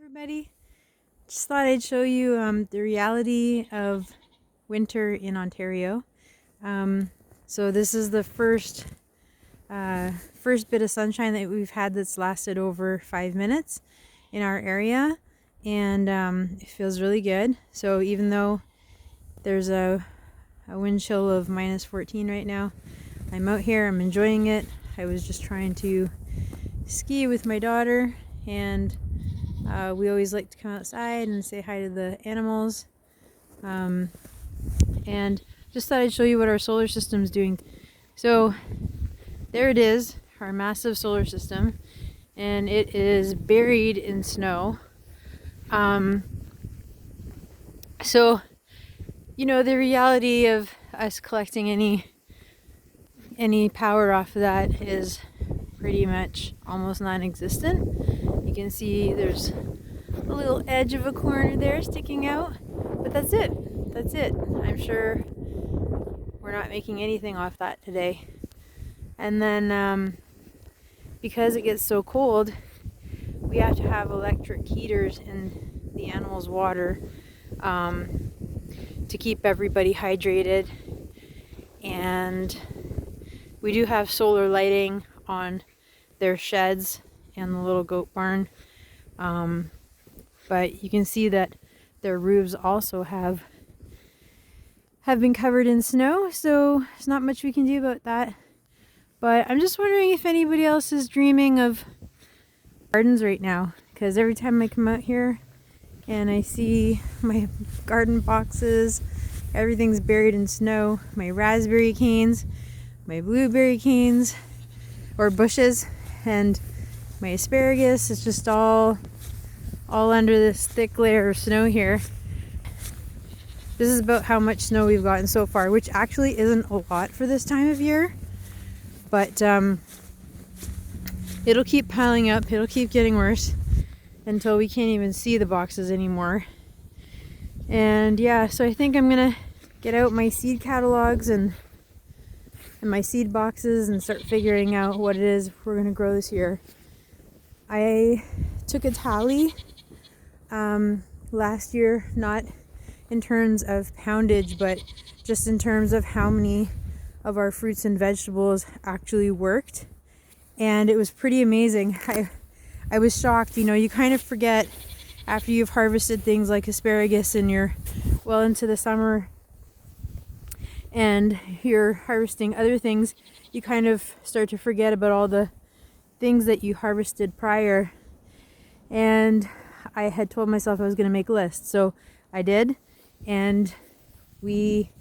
everybody. Just thought I'd show you the reality of winter in Ontario. So this is the first bit of sunshine that we've had that's lasted over 5 minutes in our area, and it feels really good. So even though there's a wind chill of -14 right now, I'm out here, I'm enjoying it. I was just trying to ski with my daughter, and we always like to come outside and say hi to the animals, and just thought I'd show you what our solar system is doing. So there it is, our massive solar system, and it is buried in snow. So you know, the reality of us collecting any power off of that is pretty much almost non-existent. You can see there's a little edge of a corner there sticking out, but that's it. I'm sure we're not making anything off that today. And then because it gets so cold, we have to have electric heaters in the animals' water to keep everybody hydrated. And we do have solar lighting on their sheds and the little goat barn, but you can see that their roofs also have been covered in snow, so there's not much we can do about that. But I'm just wondering if anybody else is dreaming of gardens right now, because every time I come out here and I see my garden boxes, everything's buried in snow. My raspberry canes, my blueberry canes or bushes, and my asparagus is just all under this thick layer of snow here. This is about how much snow we've gotten so far, which actually isn't a lot for this time of year, but it'll keep piling up, it'll keep getting worse until we can't even see the boxes anymore. And yeah, so I think I'm gonna get out my seed catalogs and my seed boxes and start figuring out what it is we're gonna grow this year. I took a tally last year, not in terms of poundage, but just in terms of how many of our fruits and vegetables actually worked, and it was pretty amazing. I was shocked. You know, you kind of forget after you've harvested things like asparagus and you're well into the summer and you're harvesting other things, you kind of start to forget about all the things that you harvested prior. And I had told myself I was going to make a list, so I did, and we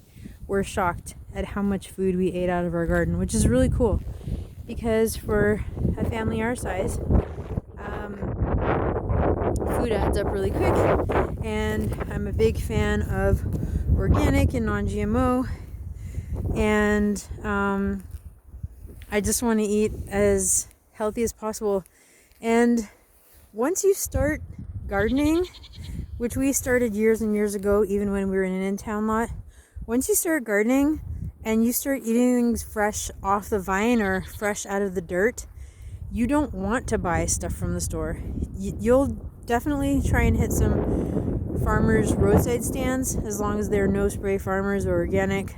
were shocked at how much food we ate out of our garden, which is really cool, because for a family our size, food adds up really quick. And I'm a big fan of organic and non-GMO, and I just want to eat as healthy as possible. And once you start gardening, which we started years and years ago, even when we were in an in-town lot, once you start gardening and you start eating things fresh off the vine or fresh out of the dirt, you don't want to buy stuff from the store. You'll definitely try and hit some farmers' roadside stands, as long as they're no spray farmers or organic.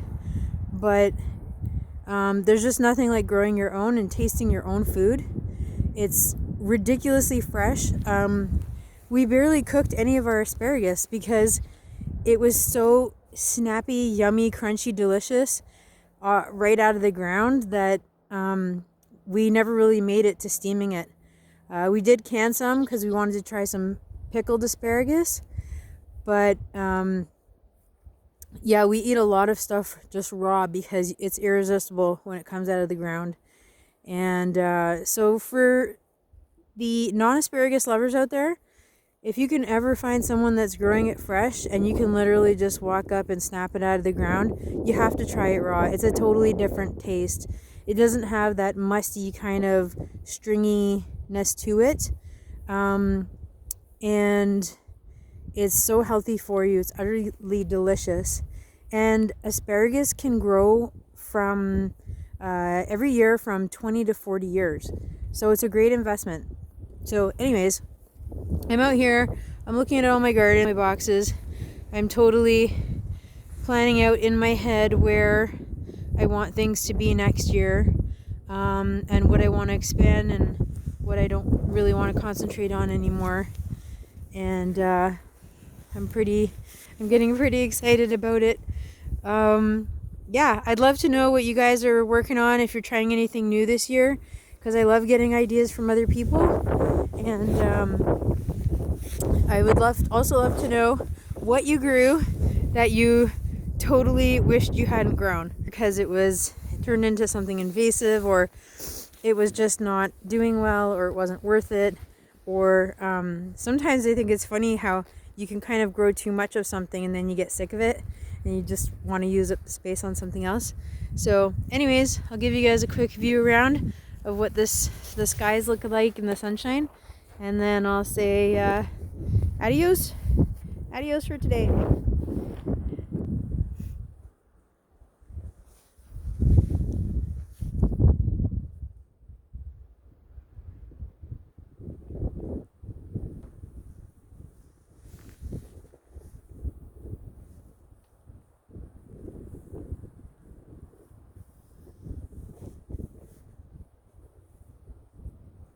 But there's just nothing like growing your own and tasting your own food. It's ridiculously fresh. We barely cooked any of our asparagus because it was so snappy, yummy, crunchy, delicious right out of the ground that we never really made it to steaming it. We did can some because we wanted to try some pickled asparagus, but yeah, we eat a lot of stuff just raw because it's irresistible when it comes out of the ground. And so for the non-asparagus lovers out there, if you can ever find someone that's growing it fresh and you can literally just walk up and snap it out of the ground, you have to try it raw. It's a totally different taste. It doesn't have that musty kind of stringiness to it. And it's so healthy for you. It's utterly delicious. And asparagus can grow from every year from 20 to 40 years. So it's a great investment. So anyways, I'm out here, I'm looking at all my garden, my boxes. I'm totally planning out in my head where I want things to be next year, and what I want to expand and what I don't really want to concentrate on anymore. And I'm getting pretty excited about it. Yeah, I'd love to know what you guys are working on, if you're trying anything new this year, because I love getting ideas from other people. And I would also love to know what you grew that you totally wished you hadn't grown because it turned into something invasive, or it was just not doing well, or it wasn't worth it. Or sometimes I think it's funny how you can kind of grow too much of something and then you get sick of it and you just want to use up the space on something else. So anyways, I'll give you guys a quick view around of what the skies look like in the sunshine, and then I'll say adios for today.